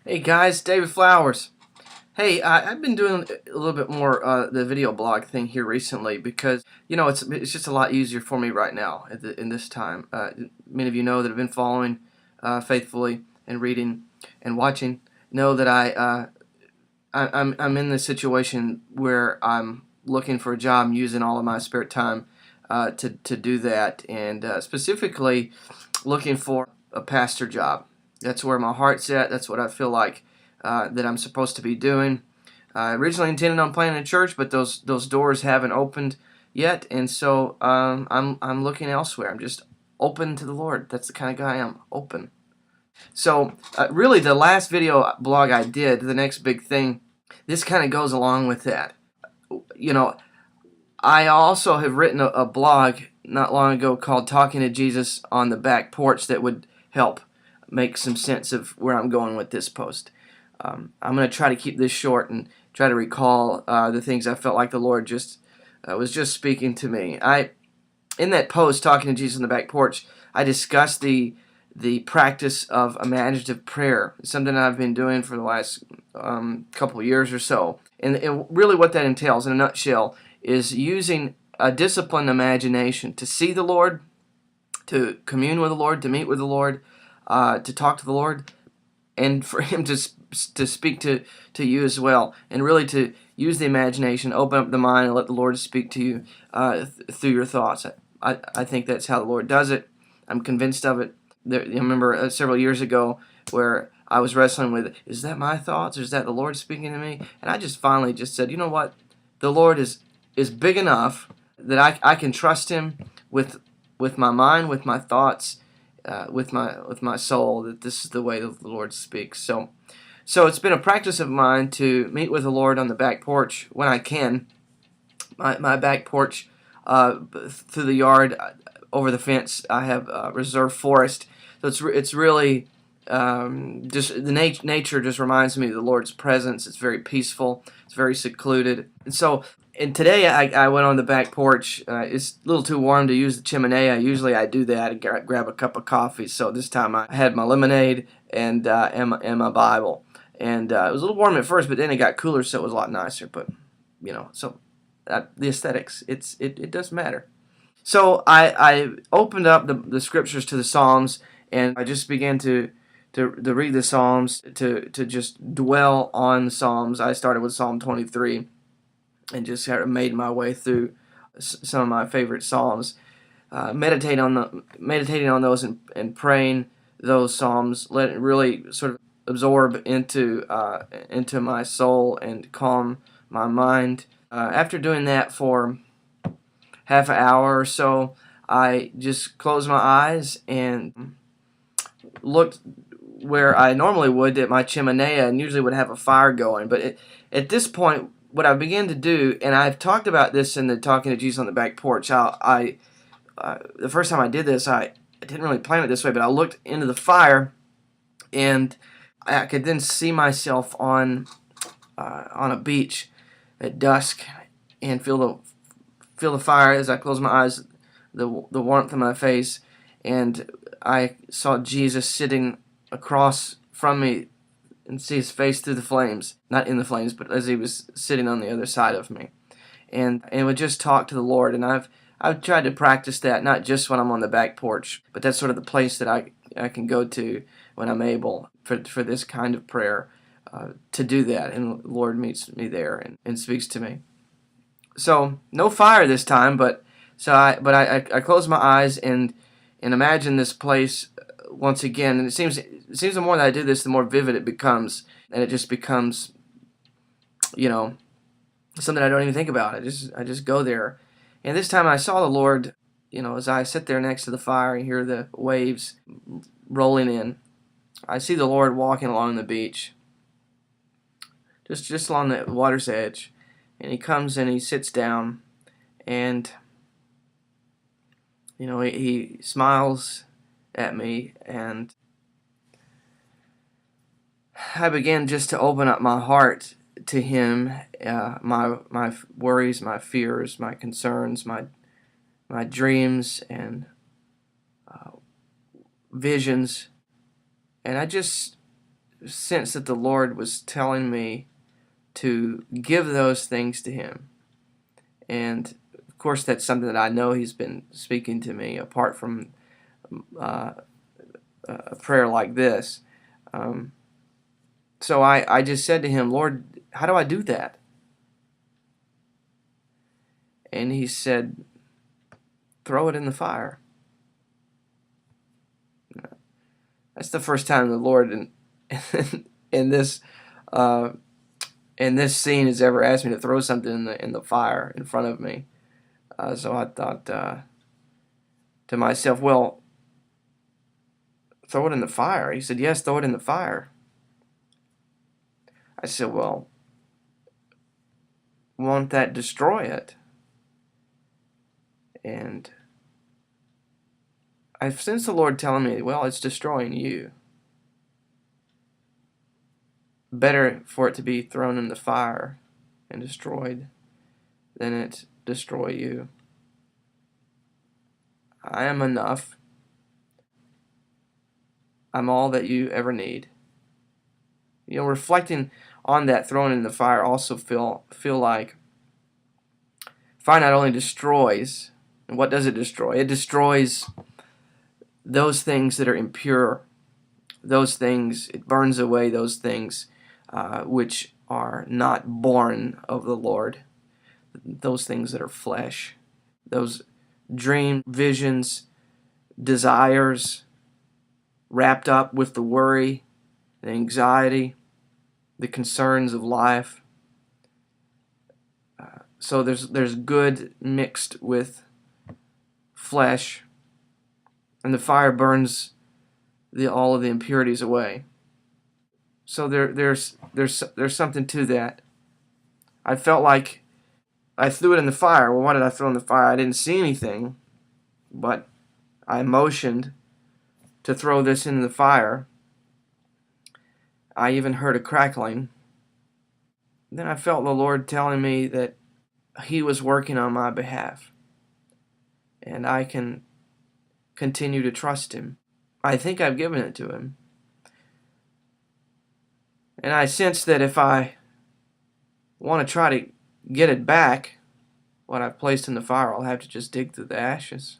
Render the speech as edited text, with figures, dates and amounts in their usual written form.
Hey guys, David Flowers. Hey, I've been doing a little bit more the video blog thing here recently because it's just a lot easier for me right now in this time. Many of you know that have been following faithfully and reading and watching know that I'm in this situation where I'm looking for a job, and using all of my spare time to do that, and specifically looking for a pastor job. That's where my heart's at. That's what I feel like that I'm supposed to be doing. I originally intended on planting a church, but those doors haven't opened yet, and so I'm looking elsewhere. I'm just open to the Lord. That's the kind of guy I am, open. So really, the last video blog I did, the next big thing, this kind of goes along with that. You know, I also have written a blog not long ago called "Talking to Jesus on the Back Porch" that would help make some sense of where I'm going with this post. I'm going to try to keep this short and try to recall the things I felt like the Lord just was just speaking to me. In that post, "Talking to Jesus on the Back Porch," I discussed the practice of imaginative prayer. It's something I've been doing for the last couple of years or so. And really what that entails, in a nutshell, is using a disciplined imagination to see the Lord, to commune with the Lord, to meet with the Lord, to talk to the Lord, and for Him to speak to you as well. And really to use the imagination, open up the mind, and let the Lord speak to you through your thoughts. I think that's how the Lord does it. I'm convinced of it. I remember several years ago where I was wrestling with, is that my thoughts or is that the Lord speaking to me? And I just finally just said, you know what? The Lord is big enough that I can trust Him with my mind, with my thoughts, with my soul, that this is the way that the Lord speaks. So it's been a practice of mine to meet with the Lord on the back porch when I can. My back porch through the yard, over the fence, I have reserve forest. So it's really just the nature just reminds me of the Lord's presence. It's very peaceful. It's very secluded. And today I went on the back porch. It's a little too warm to use the chimney. Usually I do that and grab a cup of coffee. So this time I had my lemonade and my Bible. And it was a little warm at first, but then it got cooler, so it was a lot nicer. But the aesthetics, it does matter. So I opened up the scriptures to the Psalms, and I just began to read the Psalms, to just dwell on the Psalms. I started with Psalm 23 and just kind of made my way through some of my favorite Psalms, meditating on those and praying those Psalms, let it really sort of absorb into my soul and calm my mind. After doing that for half an hour or so, I just closed my eyes and looked where I normally would at my chimney and usually would have a fire going. But at this point, what I began to do, and I've talked about this in the Talking to Jesus on the Back Porch, the first time I did this, I didn't really plan it this way, but I looked into the fire, and I could then see myself on a beach at dusk and feel the fire as I closed my eyes, the warmth in my face, and I saw Jesus sitting across from me and see His face through the flames, not in the flames, but as He was sitting on the other side of me, and would just talk to the Lord. And I've tried to practice that, not just when I'm on the back porch, but that's sort of the place that I can go to when I'm able for this kind of prayer, to do that, and the Lord meets me there and speaks to me. So no fire this time, but I close my eyes and imagine this place once again. And it seems the more that I do this, the more vivid it becomes, and it just becomes, something I don't even think about. I just go there. And this time I saw the Lord, as I sit there next to the fire and hear the waves rolling in. I see the Lord walking along the beach, just along the water's edge. And He comes and He sits down, and he smiles at me, and I began just to open up my heart to Him, my worries, my fears, my concerns, my dreams and visions, and I just sensed that the Lord was telling me to give those things to Him. And of course, that's something that I know He's been speaking to me apart from uh, a prayer like this. Um, so I just said to Him, Lord, how do I do that? And He said, throw it in the fire. That's the first time the Lord in this uh, in this scene has ever asked me to throw something in the fire in front of me. So I thought to myself, well, throw it in the fire. He said, yes, throw it in the fire. I said, well, won't that destroy it? And I've sensed the Lord telling me, well, it's destroying you. Better for it to be thrown in the fire and destroyed than it destroy you. I am enough. I'm all that you ever need. You know, reflecting on that thrown in the fire also feel like fire not only destroys, and what does it destroy? It destroys those things that are impure, those things, it burns away those things which are not born of the Lord, those things that are flesh, those dream visions, desires wrapped up with the worry, the anxiety, the concerns of life. So there's good mixed with flesh, and the fire burns all of the impurities away. So there's something to that. I felt like I threw it in the fire. Well, why did I throw it in the fire? I didn't see anything, but I motioned to throw this into the fire. I even heard a crackling. Then I felt the Lord telling me that He was working on my behalf, and I can continue to trust Him. I think I've given it to Him. And I sense that if I want to try to get it back, what I've placed in the fire, I'll have to just dig through the ashes.